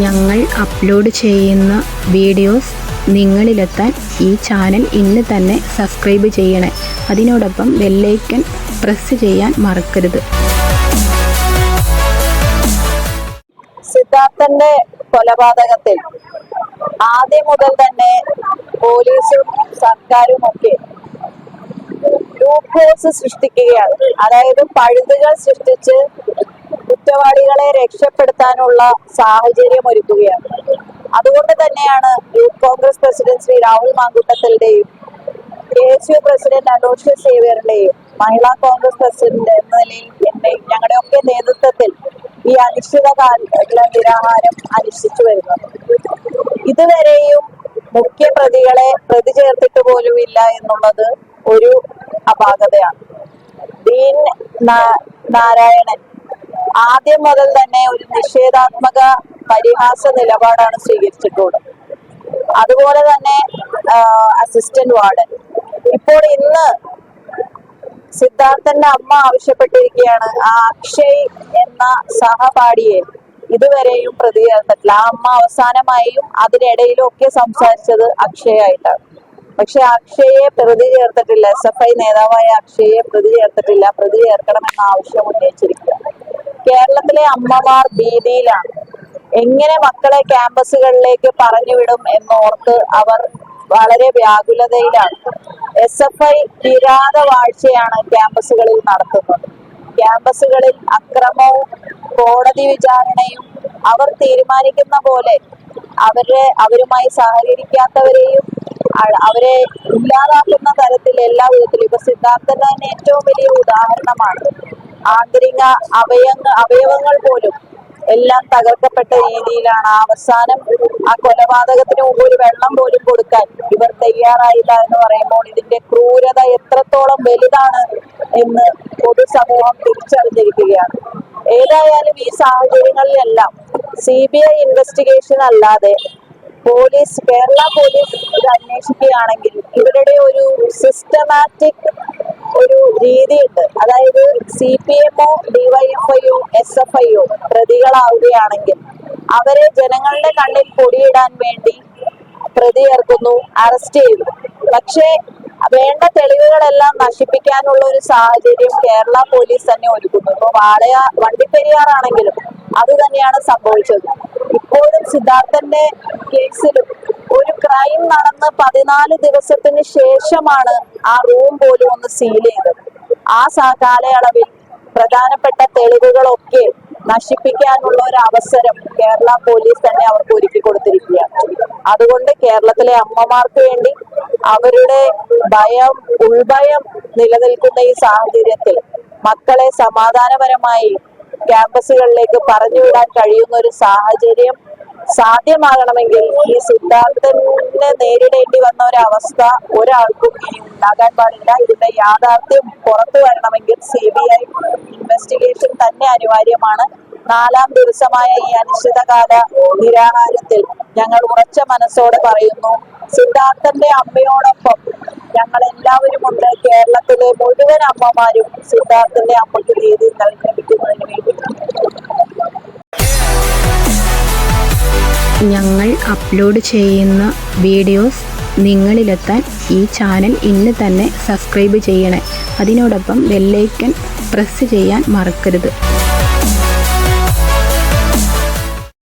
ഞങ്ങൾ അപ്ലോഡ് ചെയ്യുന്ന വീഡിയോസ് നിങ്ങളിലെത്താൻ ഈ ചാനൽ ഇന്ന് തന്നെ സബ്സ്ക്രൈബ് ചെയ്യണേ. അതിനോടൊപ്പം ബെല്ലൈക്കൺ പ്രസ് ചെയ്യാൻ മറക്കരുത്. സിദ്ധാർത്ഥന്റെ കൊലപാതകത്തിൽ ആദ്യം മുതൽ തന്നെ പോലീസും സർക്കാരും ഒക്കെ ലൂപ്പ് ഹോൾസ് സൃഷ്ടിക്കുകയാണ്. അതായത് പഴുതുകൾ സൃഷ്ടിച്ച് കുറ്റവാളികളെ രക്ഷപ്പെടുത്താനുള്ള സാഹചര്യം ഒരുക്കുകയാണ്. അതുകൊണ്ട് തന്നെയാണ് യൂത്ത് കോൺഗ്രസ് പ്രസിഡന്റ് ശ്രീ രാഹുൽ മാങ്കൂട്ടത്തിന്റെയും KSU പ്രസിഡന്റ് അലോഷ്യസ് സേവ്യറിന്റെയും മഹിളാ കോൺഗ്രസ് പ്രസിഡന്റ് എന്ന നിലയിൽ ഞങ്ങളുടെയൊക്കെ നേതൃത്വത്തിൽ ഈ അനിശ്ചിതകാല നിരാഹാരം അനുഷ്ഠിച്ചു വരുന്നത്. ഇതുവരെയും മുഖ്യ പ്രതികളെ പ്രതി ചേർത്തിട്ട് പോലും ഇല്ല എന്നുള്ളത് ഒരു അപാകതയാണ്. ഡീൻ നാരായണൻ ആദ്യം മുതൽ തന്നെ ഒരു നിഷേധാത്മക പരിഹാസ നിലപാടാണ് സ്വീകരിച്ചിട്ടുള്ളത്. അതുപോലെ തന്നെ അസിസ്റ്റന്റ് വാർഡൻ. ഇപ്പോൾ ഇന്ന് സിദ്ധാർത്ഥന്റെ അമ്മ ആവശ്യപ്പെട്ടിരിക്കുകയാണ് ആ അക്ഷയ് എന്ന സഹപാഠിയെ ഇതുവരെയും പ്രതി ചേർത്തിട്ടില്ല. ആ അമ്മ അവസാനമായും അതിനിടയിലും ഒക്കെ സംസാരിച്ചത് അക്ഷയായിട്ടാണ്. പക്ഷെ അക്ഷയെ പ്രതി ചേർത്തിട്ടില്ല. SFI നേതാവായ അക്ഷയെ പ്രതി ചേർത്തിട്ടില്ല. പ്രതി ചേർക്കണമെന്ന ആവശ്യം ഉന്നയിച്ചിരിക്കുക. കേരളത്തിലെ അമ്മമാർ ഭീതിയിലാണ്. എങ്ങനെ മക്കളെ ക്യാമ്പസുകളിലേക്ക് പറഞ്ഞുവിടും എന്നോർത്ത് അവർ വളരെ വ്യാകുലതയിലാണ്. SFI കിരാത വാഴ്ചയാണ് ക്യാമ്പസുകളിൽ നടത്തുന്നത്. ക്യാമ്പസുകളിൽ അക്രമവും കോടതി വിചാരണയും അവർ തീരുമാനിക്കുന്ന പോലെ അവരുമായി സഹകരിക്കാത്തവരെയും അവരെ ഇല്ലാതാക്കുന്ന തരത്തിൽ എല്ലാ വിധത്തിലും ഇപ്പൊ സിദ്ധാർത്ഥൻ തന്നെ ഏറ്റവും വലിയ ഉദാഹരണമാണ്. ആന്തരിക അവയവങ്ങൾ പോലും എല്ലാം തകർക്കപ്പെട്ട രീതിയിലാണ്. അവസാനം ആ കൊലപാതകത്തിന് മുമ്പ് ഒരു വെള്ളം പോലും കൊടുക്കാൻ ഇവർ തയ്യാറായില്ല എന്ന് പറയുമ്പോൾ ഇതിന്റെ ക്രൂരത എത്രത്തോളം വലുതാണ് എന്ന് പൊതുസമൂഹം തിരിച്ചറിഞ്ഞിരിക്കുകയാണ്. ഏതായാലും ഈ സാഹചര്യങ്ങളിലെല്ലാം CBI ഇൻവെസ്റ്റിഗേഷൻ അല്ലാതെ കേരള പോലീസ് ഇത് അന്വേഷിക്കുകയാണെങ്കിൽ ഇവരുടെ ഒരു സിസ്റ്റമാറ്റിക് ഒരു രീതിയുണ്ട്. അതായത് CPM-ഓ DYFI-യോ SFI-യോ പ്രതികളാവുകയാണെങ്കിൽ അവരെ ജനങ്ങളുടെ കണ്ണിൽ പൊടിയിടാൻ വേണ്ടി പ്രതി ചേർക്കുന്നു, അറസ്റ്റ് ചെയ്യുന്നു. പക്ഷേ വേണ്ട തെളിവുകളെല്ലാം നശിപ്പിക്കാനുള്ള ഒരു സാഹചര്യം കേരള പോലീസ് തന്നെ ഒരുക്കുന്നു. ഇപ്പൊ വണ്ടിപ്പെരിയാറാണെങ്കിലും അത് തന്നെയാണ് സംഭവിച്ചത്. ഇപ്പോഴും സിദ്ധാർത്ഥന്റെ കേസിലും ഒരു ക്രൈം നടന്ന് 14 ദിവസത്തിന് ശേഷമാണ് ആ റൂം പോലും ഒന്ന് സീൽ ചെയ്തത്. ആ കാലയളവിൽ പ്രധാനപ്പെട്ട തെളിവുകളൊക്കെ നശിപ്പിക്കാനുള്ള ഒരു അവസരം കേരള പോലീസ് തന്നെ അവർക്ക് ഒരുക്കി കൊടുത്തിരിക്കുകയാണ്. അതുകൊണ്ട് കേരളത്തിലെ അമ്മമാർക്ക് വേണ്ടി അവരുടെ ഉൾഭയം നിലനിൽക്കുന്ന ഈ സാഹചര്യത്തിൽ മക്കളെ സമാധാനപരമായി ക്യാമ്പസുകളിലേക്ക് പറഞ്ഞുവിടാൻ കഴിയുന്ന ഒരു സാഹചര്യം സാധ്യമാകണമെങ്കിൽ ഈ സിദ്ധാർത്ഥനെ നേരിടേണ്ടി വന്ന ഒരു അവസ്ഥ ഒരാൾക്കും ഇനി ഉണ്ടാകാൻ പാടില്ല. ഇതിന്റെ യാഥാർത്ഥ്യം പുറത്തു വരണമെങ്കിൽ CBI ഇൻവെസ്റ്റിഗേഷൻ തന്നെ അനിവാര്യമാണ്. 4ാം ദിവസമായ ഈ അനിശ്ചിതകാല നിരാഹാരത്തിൽ ഞങ്ങൾ ഉറച്ച മനസ്സോടെ പറയുന്നു, സിദ്ധാർത്ഥന്റെ അമ്മയോടൊപ്പം ഞങ്ങൾ എല്ലാവരും ഉണ്ട്. കേരളത്തിലെ മുഴുവൻ അമ്മമാരും സിദ്ധാർത്ഥന്റെ അമ്മയ്ക്ക് നീതി ലഭിക്കുന്നതിന് വേണ്ടി ഞങ്ങൾ അപ്ലോഡ് ചെയ്യുന്ന വീഡിയോസ് നിങ്ങളിലെത്താൻ ഈ ചാനൽ ഇന്ന് തന്നെ സബ്സ്ക്രൈബ് ചെയ്യണേ. അതിനോടൊപ്പം ബെല്ലൈക്കൺ പ്രസ് ചെയ്യാൻ മറക്കരുത്.